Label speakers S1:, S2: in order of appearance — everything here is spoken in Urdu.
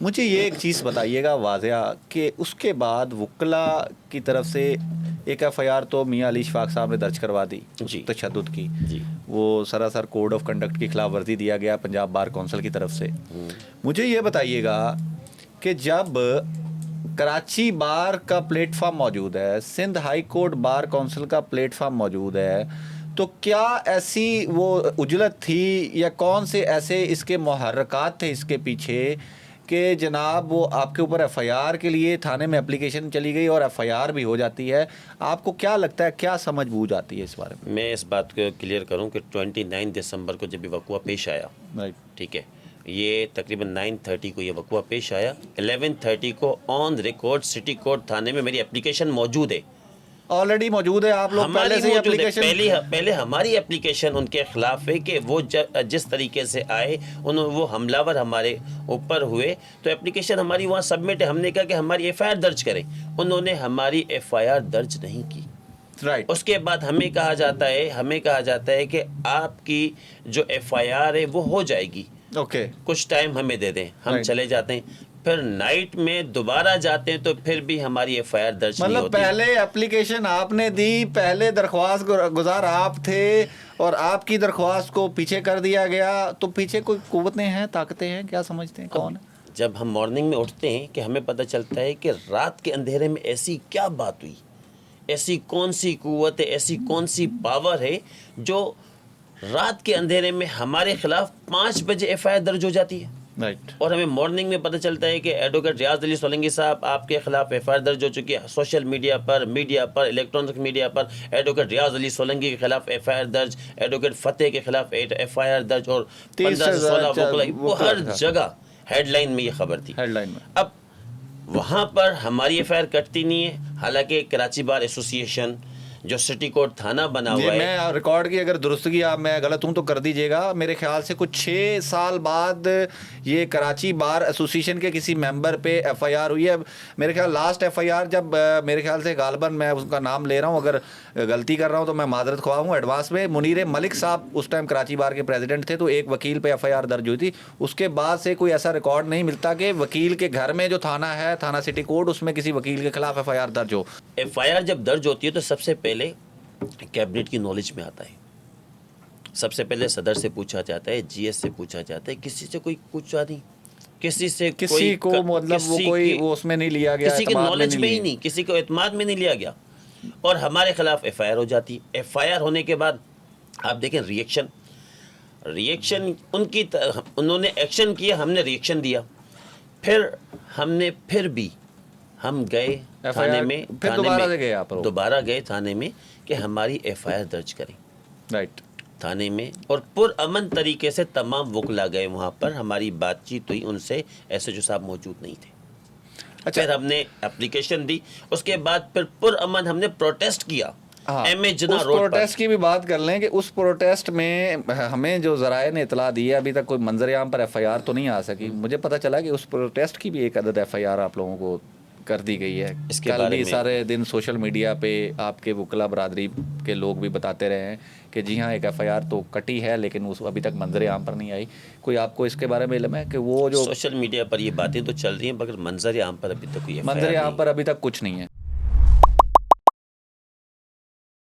S1: مجھے یہ ایک چیز بتائیے گا واضح کہ اس کے بعد وکلا کی طرف سے ایک ایف آئی آر تو میاں علی اشفاق صاحب نے درج کروا دی
S2: جی
S1: تشدد کی.
S2: جی
S1: وہ سراسر کوڈ آف کنڈکٹ کی خلاف ورزی دیا گیا پنجاب بار کونسل کی طرف سے. مجھے یہ بتائیے گا کہ جب کراچی بار کا پلیٹ فارم موجود ہے, Sindh high court bar council کا پلیٹ فارم موجود ہے, تو کیا ایسی وہ اجلت تھی یا کون سے ایسے اس کے محرکات تھے اس کے پیچھے کہ جناب وہ آپ کے اوپر ایف آئی آر کے لیے تھانے میں اپلیکیشن چلی گئی اور ایف آئی آر بھی ہو جاتی ہے؟ آپ کو کیا لگتا ہے, کیا سمجھ بوجھ آتی ہے اس بارے میں؟
S2: میں اس بات کو کلیئر کروں کہ 29 دسمبر کو جب یہ وقوع پیش آیا, ٹھیک ہے, یہ تقریباً 9:30 کو یہ وقوع پیش آیا. 11:30 کو آن ریکارڈ سٹی کورٹ تھانے میں میری اپلیکیشن موجود ہے,
S1: آلریڈی موجود ہے. آپ لوگ پہلے سے ہی اپلیکیشن
S2: پہلے ہماری اپلیکیشن ان کے خلاف ہے کہ وہ جس طریقے سے آئے وہ حملہ ور ہمارے اوپر ہوئے, تو اپلیکیشن ہماری وہاں سبمٹ ہے. ہم نے کہا کہ ہماری ایف آئی آر درج کریں, انہوں نے ہماری ایف آئی آر درج نہیں کی.
S1: رائٹ.
S2: اس کے بعد ہمیں کہا جاتا ہے کہ آپ کی جو ایف آئی آر ہے وہ ہو جائے گی,
S1: اوکے,
S2: کچھ ٹائم ہمیں دے دیں. ہم چلے جاتے ہیں, پھر نائٹ میں دوبارہ جاتے ہیں تو پھر بھی ہماری ایف آئی آر درج نہیں
S1: مطلب
S2: ہوتی.
S1: پہلے اپلیکیشن آپ نے دی, پہلے درخواست گزار آپ تھے اور آپ کی درخواست کو پیچھے کر دیا گیا, تو پیچھے کوئی قوتیں ہیں, طاقتیں ہیں, کیا سمجھتے ہیں کون ہے؟
S2: جب ہم مارننگ میں اٹھتے ہیں کہ ہمیں پتہ چلتا ہے کہ رات کے اندھیرے میں ایسی کیا بات ہوئی, ایسی کون سی قوت ہے, ایسی کون سی پاور ہے جو رات کے اندھیرے میں ہمارے خلاف 5 بجے ایف آئی آر درج ہو جاتی ہے.
S1: رائٹ.
S2: اور ہمیں مارننگ میں پتہ چلتا ہے کہ ایڈوکیٹ ریاض علی سولنگی صاحب آپ کے خلاف ایف آئی آر درج ہو چکی ہے. سوشل میڈیا پر, الیکٹرانک میڈیا پر ایڈوکیٹ ریاض علی سولنگی کے خلاف ایف آئی آر درج, ایڈوکیٹ فتح کے خلاف ایف آئی آر درج, اور 15 سے 16 وہ ہر جگہ ہیڈ لائن میں یہ خبر تھی.
S1: ہیڈ لائن میں
S2: اب وہاں پر ہماری ایف آئی آر کٹتی نہیں ہے, حالانکہ کراچی بار ایسوسی ایشن جو سٹی کورٹ تھانہ بنا ہوا ہے.
S1: میں ریکارڈ کی اگر درستگی آپ میں غلط ہوں تو کر دیجیے گا, میرے خیال سے کچھ 6 سال بعد یہ کراچی بار ایسوسی ایشن کے کسی ممبر پہ ایف آئی آر ہوئی ہے. میرے خیال لاسٹ ایف آئی آر جب میرے خیال سے غالباً میں اس کا نام لے رہا ہوں, اگر غلطی کر رہا ہوں تو میں معذرت خواہ ہوں ایڈوانس میں, منیر ملک صاحب اس ٹائم کراچی بار کے پریزیڈنٹ تھے, تو ایک وکیل پہ ایف آئی آر درج ہوئی تھی. اس کے بعد سے کوئی ایسا ریکارڈ نہیں ملتا کہ وکیل کے گھر میں جو تھانہ ہے, تھانہ سٹی کورٹ, اس میں کسی وکیل کے خلاف ایف آئی آر درج ہو.
S2: ایف آئی آر جب درج ہوتی ہے تو سب سے پہلے کیبنٹ کی نالج میں آتا ہے. سب سے پہلے صدر سے پوچھا جاتا ہے, جی ایس سے پوچھا جاتا ہے, کسی سے کوئی پوچھا نہیں,
S1: کسی کو مطلب وہ اس میں نہیں لیا گیا,
S2: کسی کی نالج میں ہی نہیں, کسی کو اعتماد میں نہیں لیا گیا, اور ہمارے خلاف ایف آئی آر ہو جاتی. ایف آئی آر ہونے کے بعد آپ دیکھیں ریئیکشن انہوں نے ایکشن کیا, ہم نے ریئیکشن دیا. پھر ہم گئے تھانے میں, دوبارہ گئے تھانے میں کہ ہماری ایف آئی آر درج کریں.
S1: رائٹ.
S2: تھانے میں, اور پرامن طریقے سے تمام وکلا گئے وہاں پر, ہماری بات چیت ہوئی ان سے, ایس ایچ او صاحب موجود نہیں تھے. پھر ہم نے اپلیکیشن دی, اس کے بعد پھر پرامن ہم نے پروٹیسٹ کیا.
S1: اس پروٹیسٹ کی بھی بات کر لیں کہ اس پروٹیسٹ میں ہمیں جو ذرائع نے اطلاع دی ہے, ابھی تک کوئی منظر عام پر ایف آئی آر تو نہیں آ سکی. مجھے پتہ چلا کہ اس پروٹیسٹ کی بھی ایک عدد ایف آئی آر آپ لوگوں کو کر دی گئی ہے. کل بھی سارے دن سوشل میڈیا پہ آپ کے وکلا برادری کے لوگ بھی بتاتے رہے ہیں کہ جی ہاں ایک ایف آئی آر تو کٹی ہے, لیکن اس ابھی تک منظر عام پر نہیں آئی. کوئی آپ کو اس کے بارے میں علم ہے کہ وہ جو
S2: سوشل میڈیا پر یہ باتیں تو چل رہی ہیں, مگر منظر عام پر ابھی تک
S1: منظر عام پر ابھی تک کچھ نہیں ہے؟